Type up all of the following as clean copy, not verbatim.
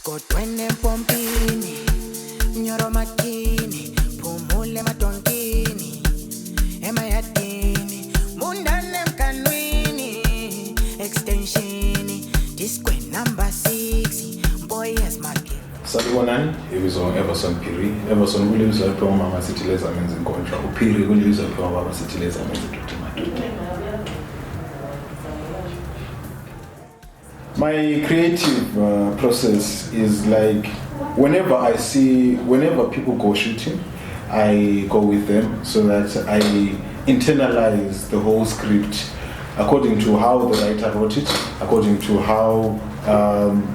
Kodwene pompini, nyoro makini, pumule matonkini, emayatini, mundane mkanwini, extensioni, disque number 6, boy yes maki. Salibonani, ibizwa Everson Phiri. Everson kulibizwa iphiwa umama sithi leza menza inkontra. uPhiri kulibizwa iphiwa ubaba sithi leza menza idoda. My creative process is like whenever people go shooting, I go with them so that I internalize the whole script according to how the writer wrote it, according to how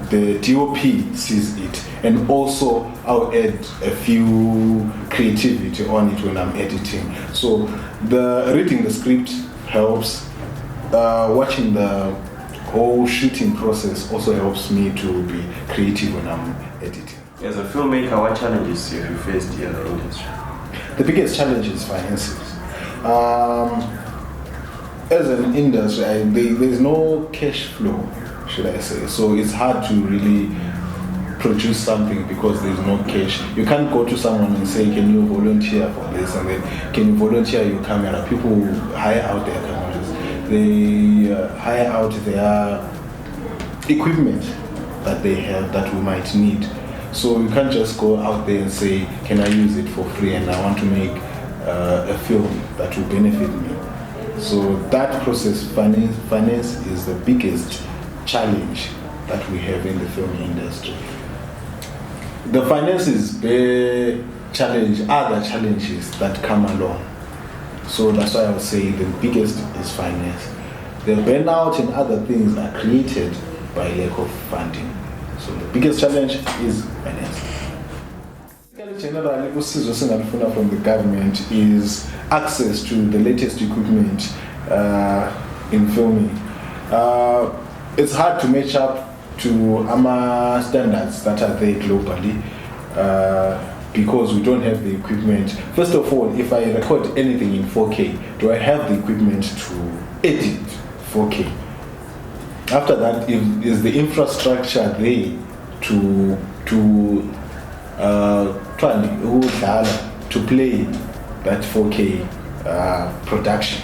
the DOP sees it, and also I'll add a few creativity on it when I'm editing. So reading the script helps. Watching the whole shooting process also helps me to be creative when I'm editing. As a filmmaker, what challenges have you faced here in the industry? The biggest challenge is finances. As an industry, there's no cash flow, should I say. So it's hard to really produce something because there's no cash. You can't go to someone and say, can you volunteer for this? And then, can you volunteer your camera? People hire out their cameras. They hire out their equipment that they have that we might need. So you can't just go out there and say, can I use it for free and I want to make a film that will benefit me. So that process, finance is the biggest challenge that we have in the film industry. The finances, the challenge, other challenges that come along. So that's why I would say the biggest is finance. The burnout and other things are created by lack of funding. So the biggest challenge is finance. Generally, usizo from the government is access to the latest equipment in filming. It's hard to match up to AMA standards that are there globally because we don't have the equipment. First of all, if I record anything in 4K, do I have the equipment to edit 4K? After that, is the infrastructure there to play that 4K production?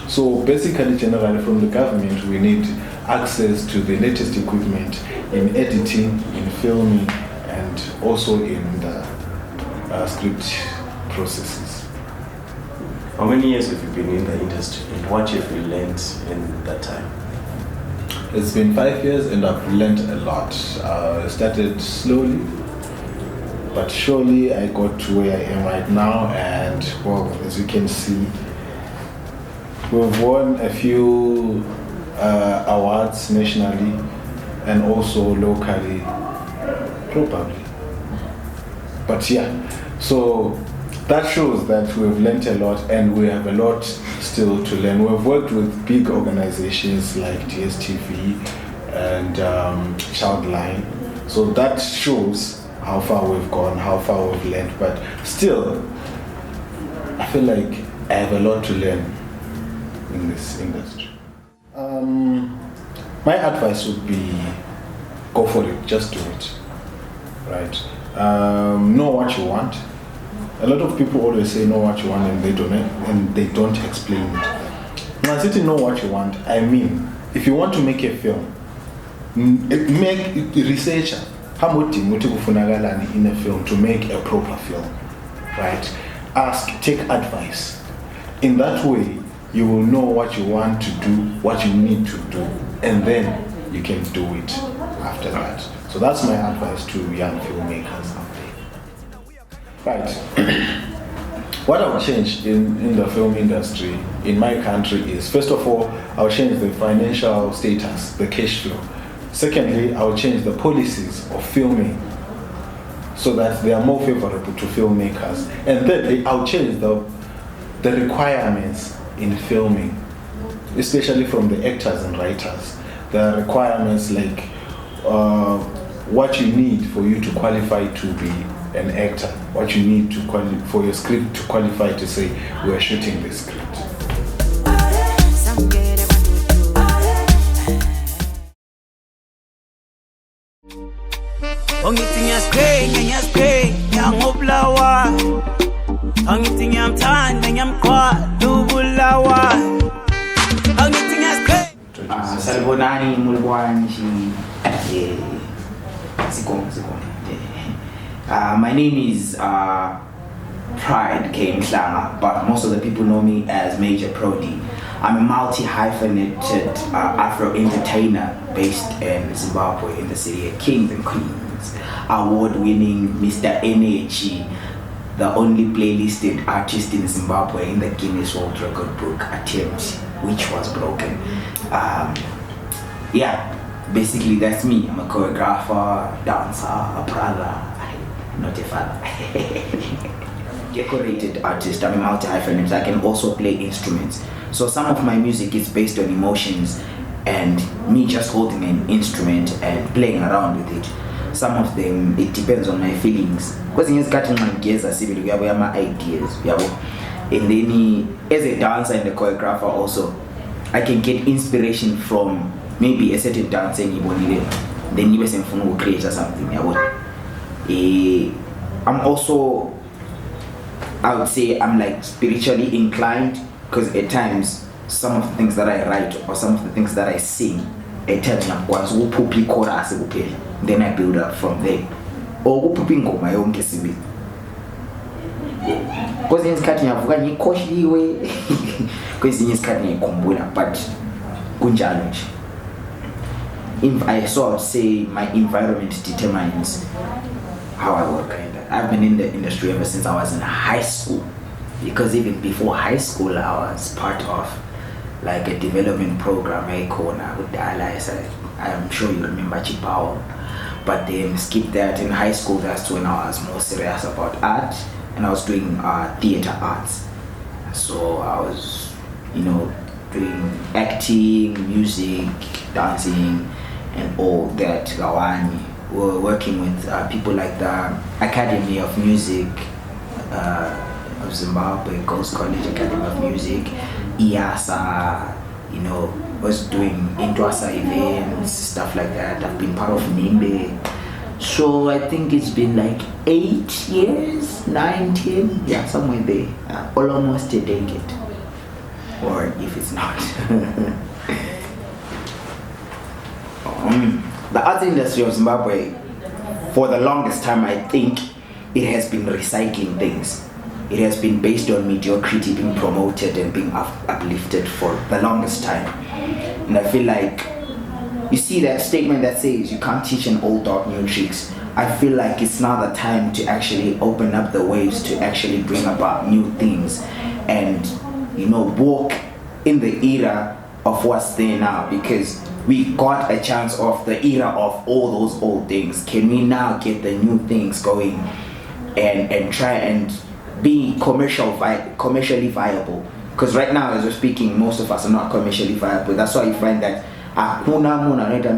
So basically, generally from the government, we need access to the latest equipment in editing, in filming, and also in the script processes. How many years have you been in the industry and what have you learned in that time? It's been 5 years and I've learned a lot. I started slowly, but surely I got to where I am right now, and well, as you can see, we've won a few awards nationally and also locally, probably. But yeah, so that shows that we've learned a lot and we have a lot still to learn. We've worked with big organizations like DSTV and Childline. So that shows how far we've gone, how far we've learned. But still, I feel like I have a lot to learn in this industry. My advice would be go for it, just do it, right? Know what you want. A lot of people always say know what you want and they don't explain it. When I say know what you want, I mean if you want to make a film, make research. How much in a film to make a proper film, right? Ask, take advice. In that way, you will know what you want to do, what you need to do, and then you can do it after that. So that's my advice to young filmmakers out there. Right. What I would change in the film industry in my country is, first of all, I'll change the financial status, the cash flow. Secondly, I'll change the policies of filming so that they are more favorable to filmmakers. And thirdly, I'll change the requirements in filming, especially from the actors and writers. The requirements like what you need for you to qualify to be an actor, what you need for your script to qualify to say we are shooting this script. Ongithi ngiyaspray ngiyangobulawa Angithi ngiyamthanda ngiyamqwala ubulawa Angithi ngiyaspray Salibonani mulwanji my name is Pride K. Mhlanga, but most of the people know me as Major Prodi. I'm a multi-hyphenated Afro entertainer based in Zimbabwe in the city of Kings and Queens. Award-winning Mr. Energy, the only playlisted artist in Zimbabwe in the Guinness World Record book attempt, which was broken. Yeah, basically that's me. I'm a choreographer, dancer, a brother, not a father. Decorated artist. I'm a multi-hyphenate. I can also play instruments. So some of my music is based on emotions and me just holding an instrument and playing around with it. Some of them, it depends on my feelings. Because in cutting my gears, I see we have my ideas. And then as a dancer and a choreographer also, I can get inspiration from maybe a certain dance and then you can create something. I'm also, I would say I'm like spiritually inclined, because at times some of the things that I write or some of the things that I sing, at times I'm chorus, then I build up from there. Or my own kesibi. Because in cutting up when you coach the way, because in cutting but challenge. So I would say my environment determines how I work. I've been in the industry ever since I was in high school, because even before high school I was part of like a development program with the allies. I'm sure you remember Chipao, but then skip that. In high school, that's when I was more serious about art, and I was doing theater arts. So I was, doing acting, music, dancing, and all that. Gawani. We're working with people like the Academy of Music of Zimbabwe, Coast College Academy of Music, IASA, was doing Indwasa events, stuff like that. I've been part of Nimbe. So I think it's been like 8 years, 9, 10, yeah, somewhere there. Almost a decade. Or if it's not. The art industry of Zimbabwe, for the longest time, I think it has been recycling things. It has been based on mediocrity being promoted and being uplifted for the longest time. And I feel like, you see that statement that says you can't teach an old dog new tricks. I feel like it's now the time to actually open up the waves to actually bring about new things and, walk in the era of what's there now, because we got a chance of the era of all those old things. Can we now get the new things going and try and be commercially viable? Because right now, as we're speaking, most of us are not commercially viable. That's why you find that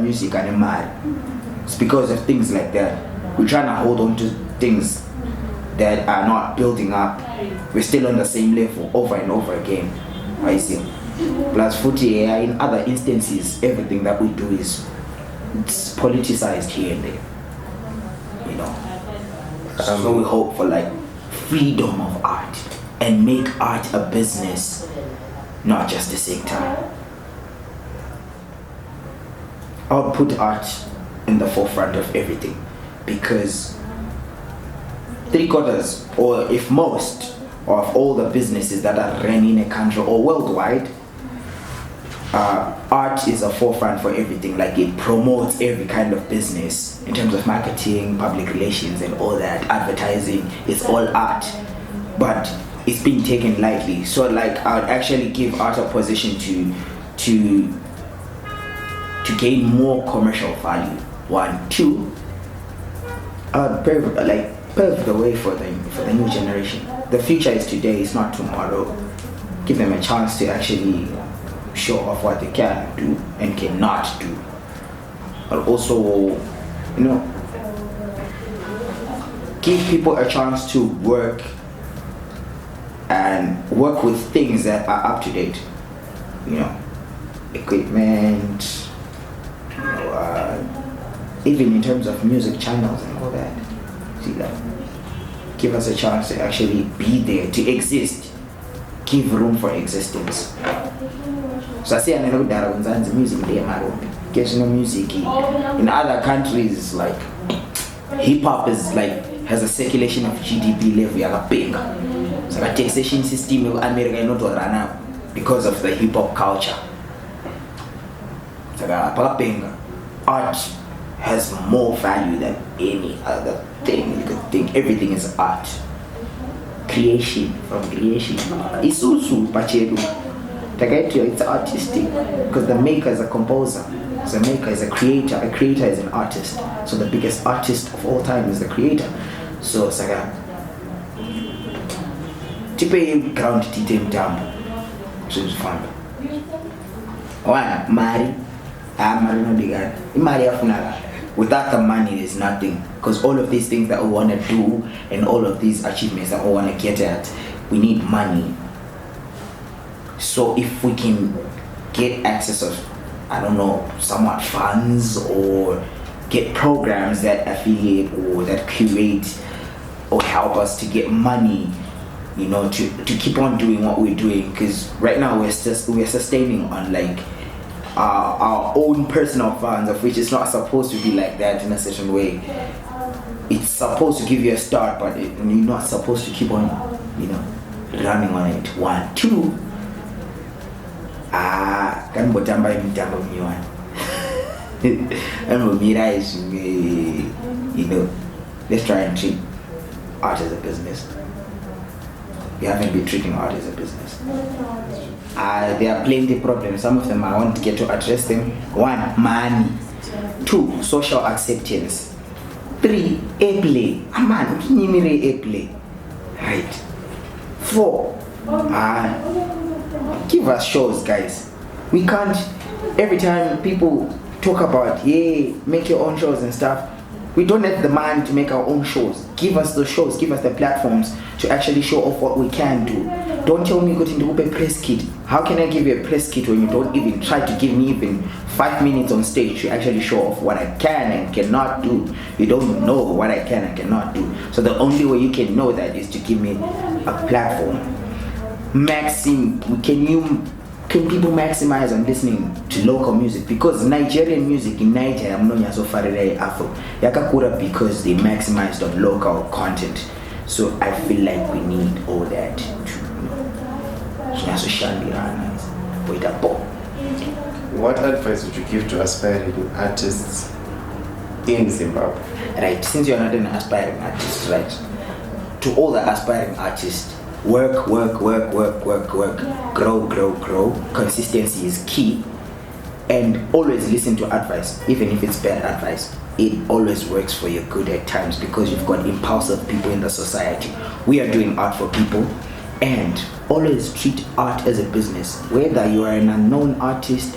music and it's because of things like that. We're trying to hold on to things that are not building up. We're still on the same level over and over again. I see. Plus, in other instances, everything that we do is it's politicized here and there. So we hope for like freedom of art and make art a business, not just a sector. I'll put art in the forefront of everything, because 3/4, or if most, of all the businesses that are run in a country or worldwide, art is a forefront for everything. Like, it promotes every kind of business in terms of marketing, public relations, and all that. Advertising is all art, but it's being taken lightly. So like, I'd actually give art a position to gain more commercial value. 1, 2, pave the way for the new generation. The future is today, it's not tomorrow. Give them a chance to actually show off what they can do and cannot do. But also, give people a chance to work with things that are up to date. Equipment, even in terms of music channels and all that. See that? Give us a chance to actually be there, to exist. Give room for existence. So I say I know that when music there, my own. Guess no music in other countries like hip hop is like has a circulation of GDP level like a big. So the taxation system in America is not run up because of the hip hop culture. So the art has more value than any other thing you could think. Everything is art. Creation, from creation. Isusu pachedu. It's artistic because the maker is a composer. So the maker is a creator is an artist. So the biggest artist of all time is the creator. So Saga Tipe ground titem down. So it's fun. One, Mari. Without the money there's nothing, because all of these things that we want to do and all of these achievements that we want to get at, we need money. So if we can get access of, I don't know, somewhat funds or get programs that affiliate or that curate or help us to get money, you know, to keep on doing what we're doing, because right now we're sustaining on like our own personal funds, of which it's not supposed to be like that in a certain way. It's supposed to give you a start, but you're not supposed to keep on, you know, running on it. 1, 2. Kan botamba imitambo miwana. And Mira is, you know, let's try and treat art as a business. We haven't been treating art as a business. There are plenty of problems. Some of them I want to get to address them. 1, money. 2, social acceptance. 3, airplay. Man, airplay. Right. 4, give us shows, guys. We can't, every time people talk about, make your own shows and stuff, we don't have the money to make our own shows. Give us the shows, give us the platforms to actually show off what we can do. Don't tell me you got into a press kit. How can I give you a press kit when you don't even try to give me even 5 minutes on stage to actually show off what I can and cannot do? You don't know what I can and cannot do. So the only way you can know that is to give me a platform. Can people maximize on listening to local music? Because Nigerian music in Nigeria, I'm not so far away Afro. Yakakura because they maximized on local content. So I feel like we need all that to, What advice would you give to aspiring artists in Zimbabwe? Right, since you're not an aspiring artist, right? To all the aspiring artists, work, grow. Consistency is key, and always listen to advice, even if it's bad advice. It always works for your good at times, because you've got impulsive people in the society. We are doing art for people, and always treat art as a business. Whether you are an unknown artist,